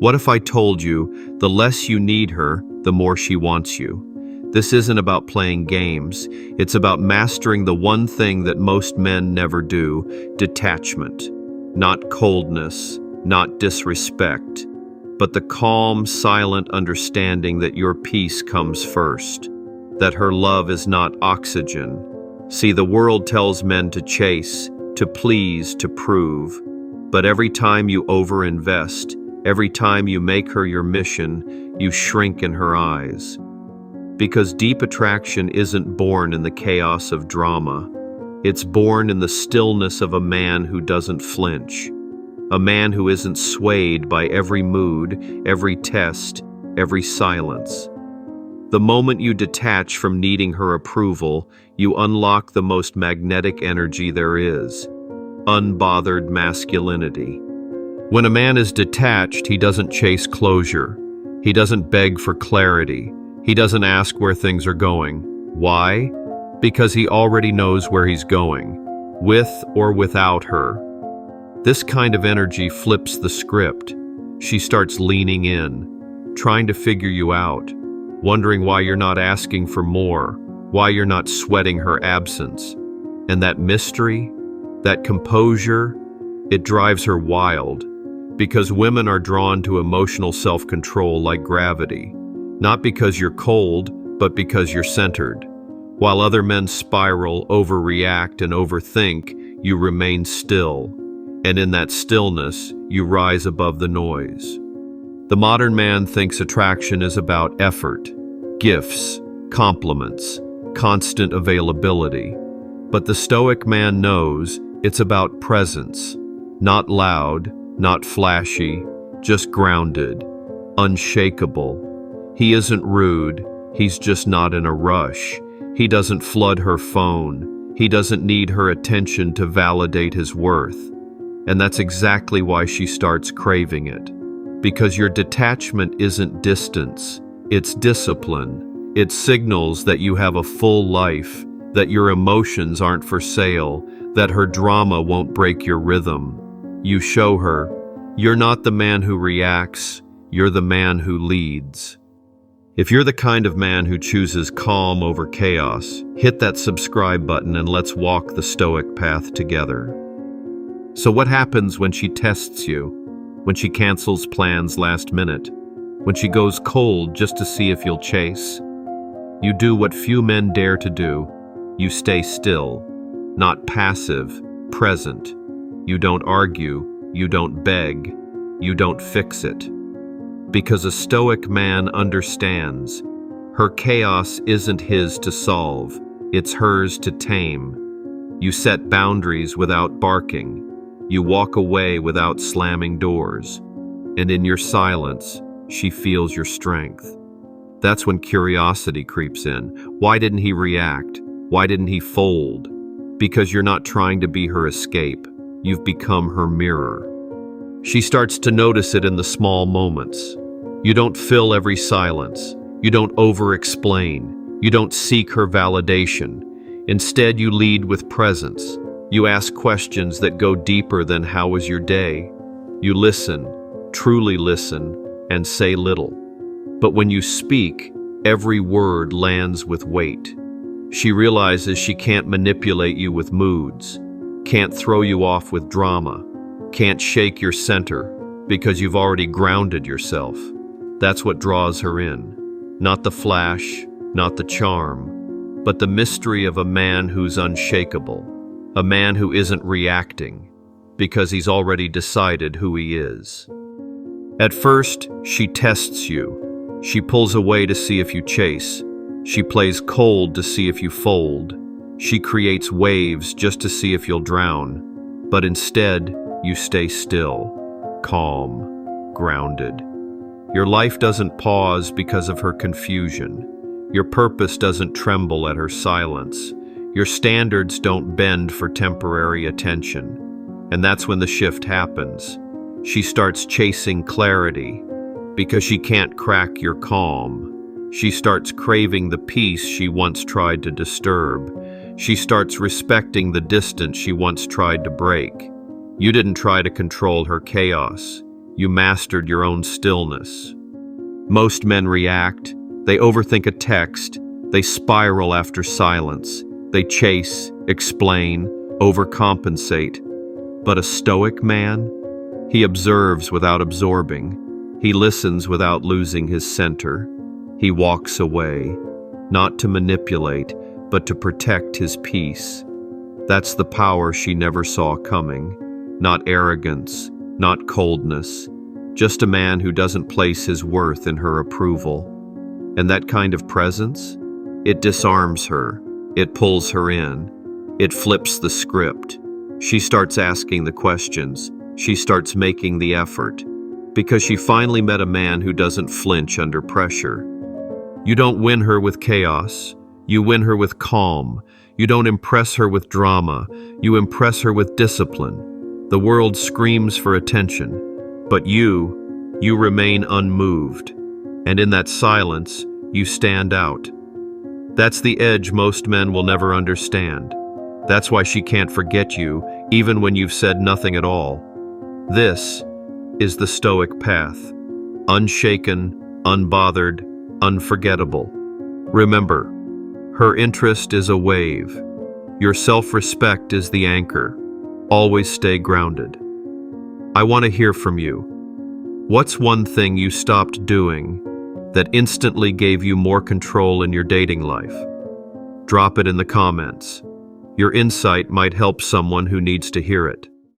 What if I told you the less you need her, the more she wants you? This isn't about playing games. It's about mastering the one thing that most men never do: detachment. Not coldness, not disrespect, but the calm, silent understanding that your peace comes first, that her love is not oxygen. See, the world tells men to chase, to please, to prove, but every time you overinvest, every time you make her your mission, you shrink in her eyes. Because deep attraction isn't born in the chaos of drama. It's born in the stillness of a man who doesn't flinch. A man who isn't swayed by every mood, every test, every silence. The moment you detach from needing her approval, you unlock the most magnetic energy there is: unbothered masculinity. When a man is detached, he doesn't chase closure. He doesn't beg for clarity. He doesn't ask where things are going. Why? Because he already knows where he's going, with or without her. This kind of energy flips the script. She starts leaning in, trying to figure you out, wondering why you're not asking for more, why you're not sweating her absence. And that mystery, that composure, it drives her wild, because women are drawn to emotional self-control like gravity. Not because you're cold, but because you're centered. While other men spiral, overreact, and overthink, you remain still. And in that stillness, you rise above the noise. The modern man thinks attraction is about effort, gifts, compliments, constant availability. But the Stoic man knows it's about presence. Not loud, not flashy, just grounded, unshakable. He isn't rude, he's just not in a rush. He doesn't flood her phone. He doesn't need her attention to validate his worth. And that's exactly why she starts craving it. Because your detachment isn't distance, it's discipline. It signals that you have a full life, that your emotions aren't for sale, that her drama won't break your rhythm. You show her, you're not the man who reacts, you're the man who leads. If you're the kind of man who chooses calm over chaos, hit that subscribe button and let's walk the Stoic path together. So what happens when she tests you? When she cancels plans last minute? When she goes cold just to see if you'll chase? You do what few men dare to do. You stay still, not passive, present. You don't argue, you don't beg, you don't fix it. Because a Stoic man understands, her chaos isn't his to solve, it's hers to tame. You set boundaries without barking. You walk away without slamming doors. And in your silence, she feels your strength. That's when curiosity creeps in. Why didn't he react? Why didn't he fold? Because you're not trying to be her escape. You've become her mirror. She starts to notice it in the small moments. You don't fill every silence. You don't over-explain. You don't seek her validation. Instead, you lead with presence. You ask questions that go deeper than "How was your day?" You listen, truly listen, and say little. But when you speak, every word lands with weight. She realizes she can't manipulate you with moods, can't throw you off with drama, can't shake your center, because you've already grounded yourself. That's what draws her in. Not the flash, not the charm, but the mystery of a man who's unshakable, a man who isn't reacting, because he's already decided who he is. At first, she tests you. She pulls away to see if you chase. She plays cold to see if you fold. She creates waves just to see if you'll drown. But instead, you stay still, calm, grounded. Your life doesn't pause because of her confusion. Your purpose doesn't tremble at her silence. Your standards don't bend for temporary attention. And that's when the shift happens. She starts chasing clarity because she can't crack your calm. She starts craving the peace she once tried to disturb. She starts respecting the distance she once tried to break. You didn't try to control her chaos. You mastered your own stillness. Most men react. They overthink a text. They spiral after silence. They chase, explain, overcompensate. But a Stoic man? He observes without absorbing. He listens without losing his center. He walks away, not to manipulate, but to protect his peace. That's the power she never saw coming. Not arrogance, not coldness, just a man who doesn't place his worth in her approval. And that kind of presence? It disarms her. It pulls her in. It flips the script. She starts asking the questions. She starts making the effort. Because she finally met a man who doesn't flinch under pressure. You don't win her with chaos. You win her with calm. You don't impress her with drama. You impress her with discipline. The world screams for attention. But you remain unmoved. And in that silence, you stand out. That's the edge most men will never understand. That's why she can't forget you, even when you've said nothing at all. This is the Stoic path. Unshaken, unbothered, unforgettable. Remember, her interest is a wave. Your self-respect is the anchor. Always stay grounded. I want to hear from you. What's one thing you stopped doing that instantly gave you more control in your dating life? Drop it in the comments. Your insight might help someone who needs to hear it.